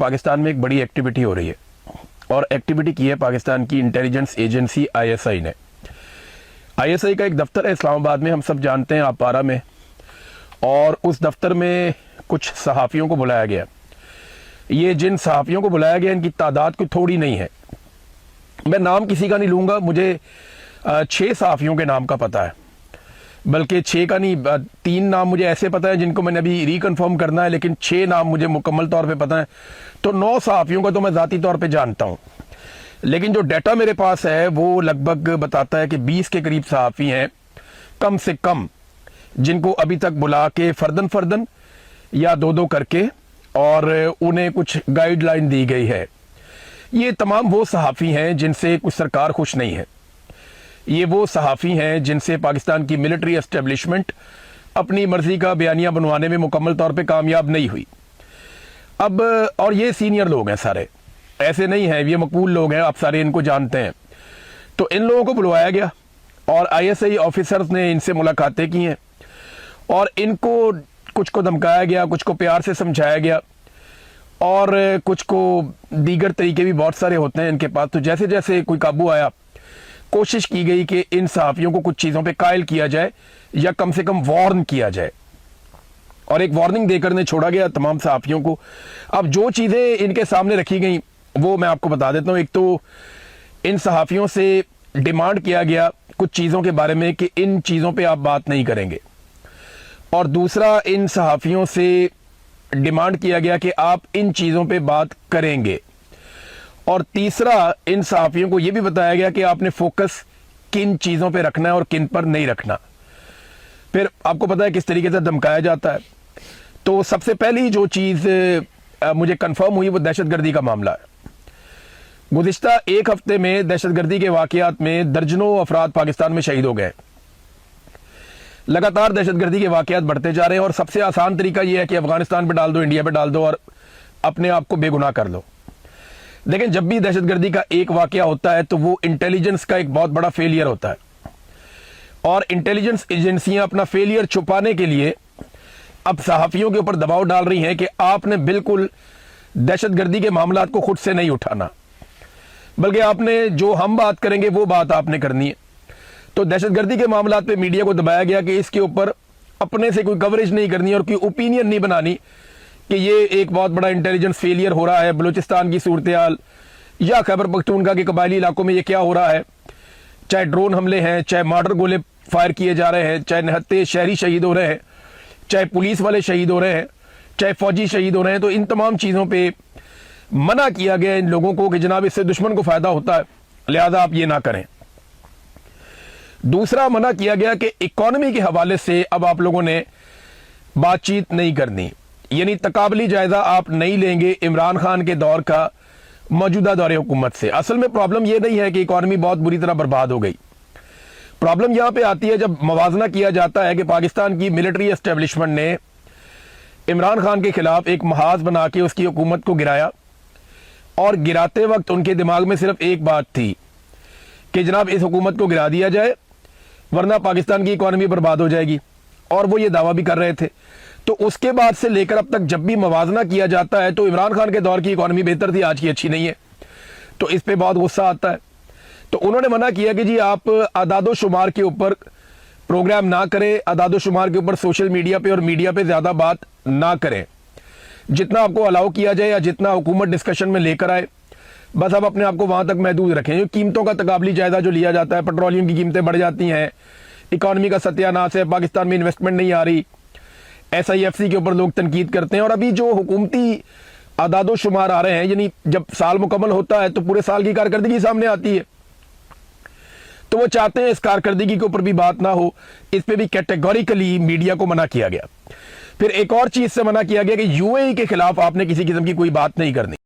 पाकिस्तान में एक बड़ी एक्टिविटी हो रही है और एक्टिविटी की है पाकिस्तान की इंटेलिजेंस एजेंसी आईएसआई ने। आईएसआई का एक दफ्तर है इस्लामाबाद में, हम सब जानते हैं, आपारा में, और उस दफ्तर में कुछ सहाफ़ियों को बुलाया गया। ये जिन सहाफ़ियों को बुलाया गया इनकी तादाद कोई थोड़ी नहीं है। मैं नाम किसी का नहीं लूँगा, मुझे 6 सहाफ़ियों के नाम का पता है, बल्कि 6 का नहीं, 3 नाम मुझे ऐसे पता है जिनको मैंने अभी रिकन्फर्म करना है, लेकिन 6 नाम मुझे मुकम्मल तौर पे पता है। तो 9 सहाफ़ियों का तो मैं ज़ाती तौर पे जानता हूँ, लेकिन जो डाटा मेरे पास है वो लगभग बताता है कि 20 के करीब सहाफ़ी हैं कम से कम, जिनको अभी तक बुला के फ़र्दन फ़र्दन या 2-2 करके और उन्हें कुछ गाइडलाइन दी गई है। ये तमाम वो सहाफ़ी हैं जिनसे कुछ सरकार खुश नहीं है। ये वो सहाफ़ी हैं जिनसे पाकिस्तान की मिलिट्री एस्टेब्लिशमेंट अपनी मर्जी का बयानिया बनवाने में मुकम्मल तौर पे कामयाब नहीं हुई। अब और ये सीनियर लोग हैं सारे, ऐसे नहीं हैं, ये मकबूल लोग हैं, आप सारे इनको जानते हैं। तो इन लोगों को बुलवाया गया और आईएसआई ऑफिसर्स ने इनसे मुलाकातें की हैं और इनको कुछ को धमकाया गया, कुछ को प्यार से समझाया गया और कुछ को दीगर तरीके भी बहुत सारे होते हैं इनके पास। तो जैसे जैसे कोई काबू आया, कोशिश की गई कि इन सहाफ़ियों को कुछ चीज़ों पे कायल किया जाए या कम से कम वार्न किया जाए, और एक वार्निंग देकर ने छोड़ा गया तमाम सहाफ़ियों को। अब जो चीज़ें इनके सामने रखी गई वो मैं आपको बता देता हूँ। एक तो इन सहाफ़ियों से डिमांड किया गया कुछ चीज़ों के बारे में कि इन चीज़ों पे आप बात नहीं करेंगे, और दूसरा इन सहाफ़ियों से डिमांड किया गया कि आप इन चीज़ों पे बात करेंगे, और तीसरा इन सहाफ़ियों को यह भी बताया गया कि आपने फोकस किन चीज़ों पे रखना है और किन पर नहीं रखना। फिर आपको पता है किस तरीके से धमकाया जाता है। तो सबसे पहली जो चीज़ मुझे कंफर्म हुई वो दहशतगर्दी का मामला है। गुज़िश्ता एक हफ्ते में दहशतगर्दी के वाक़यात में दर्जनों अफराद पाकिस्तान में शहीद हो गए। लगातार दहशतगर्दी के वाक़यात बढ़ते जा रहे हैं और सबसे आसान तरीका यह है कि अफगानिस्तान पे डाल दो, इंडिया पे डाल दो और अपने आप को बेगुनाह कर लो। लेकिन जब भी दहशतगर्दी का एक वाक़या होता है तो वो इंटेलिजेंस का एक बहुत बड़ा फेलियर होता है, और इंटेलिजेंस एजेंसियां अपना फेलियर छुपाने के लिए अब सहाफ़ियों के ऊपर दबाव डाल रही हैं कि आपने बिल्कुल दहशतगर्दी के मामलात को खुद से नहीं उठाना, बल्कि आपने जो हम बात करेंगे वो बात आपने करनी है। तो दहशतगर्दी के मामलात पे मीडिया को दबाया गया कि इसके ऊपर अपने से कोई कवरेज नहीं करनी और कोई ओपिनियन नहीं बनानी कि ये एक बहुत बड़ा इंटेलिजेंस फेलियर हो रहा है, बलूचिस्तान की सूरत हाल या खैबर पख्तूनख्वा के कबायली इलाकों में ये क्या हो रहा है, चाहे ड्रोन हमले हैं, चाहे मॉर्टर गोले फायर किए जा रहे हैं, चाहे निहत्ते शहरी शहीद हो रहे हैं, चाहे पुलिस वाले शहीद हो रहे हैं, चाहे फौजी शहीद हो रहे हैं। तो इन तमाम चीज़ों पे मना किया गया इन लोगों को कि जनाब इससे दुश्मन को फ़ायदा होता है, लिहाजा आप ये ना करें। दूसरा मना किया गया कि इकॉनमी के हवाले से अब आप लोगों ने बातचीत नहीं करनी, यानी तकाबली जायजा आप नहीं लेंगे इमरान खान के दौर का मौजूदा दौरे हुकूमत से। असल में प्रॉब्लम यह नहीं है कि इकॉनमी बहुत बुरी तरह बर्बाद हो गई। प्रॉब्लम यहां पे आती है जब मवाजना किया जाता है कि पाकिस्तान की मिलिट्री एस्टेब्लिशमेंट ने इमरान खान के खिलाफ एक महाज बना के उसकी हुकूमत को गिराया, और गिराते वक्त उनके दिमाग में सिर्फ एक बात थी कि जनाब इस हुकूमत को गिरा दिया जाए वरना पाकिस्तान की इकॉनमी बर्बाद हो जाएगी, और वो ये दावा भी कर रहे थे। तो उसके बाद से लेकर अब तक जब भी मवाजना किया जाता है तो इमरान खान के दौर की इकॉनमी बेहतर थी, आज की अच्छी नहीं है। तो इस पे बहुत गुस्सा आता है। तो उन्होंने मना किया कि जी आप आदादो शुमार के ऊपर प्रोग्राम ना करें, आदादो शुमार के ऊपर सोशल मीडिया पे और मीडिया पे ज़्यादा बात ना करें, जितना आपको अलाउ किया जाए या जितना हुकूमत डिस्कशन में लेकर आए बस आप अपने आप को वहाँ तक महदूद रखें। जो कीमतों का तकाबली जायजा जो लिया जाता है, पेट्रोलियम की कीमतें बढ़ जाती हैं, इकॉनमी का सत्यानाश है, पाकिस्तान में इन्वेस्टमेंट नहीं आ रही, SIFC के ऊपर लोग तनकीद करते हैं। और अभी जो हुकूमती आदादो शुमार आ रहे हैं, यानी जब साल मुकम्मल होता है तो पूरे साल की कारकर्दगी सामने आती है, तो वो चाहते हैं इस कारकर्दगी के ऊपर भी बात ना हो। इस पे भी कैटेगोरिकली मीडिया को मना किया गया। फिर एक और चीज से मना किया गया कि UAE के खिलाफ आपने किसी किस्म की कोई बात नहीं करनी।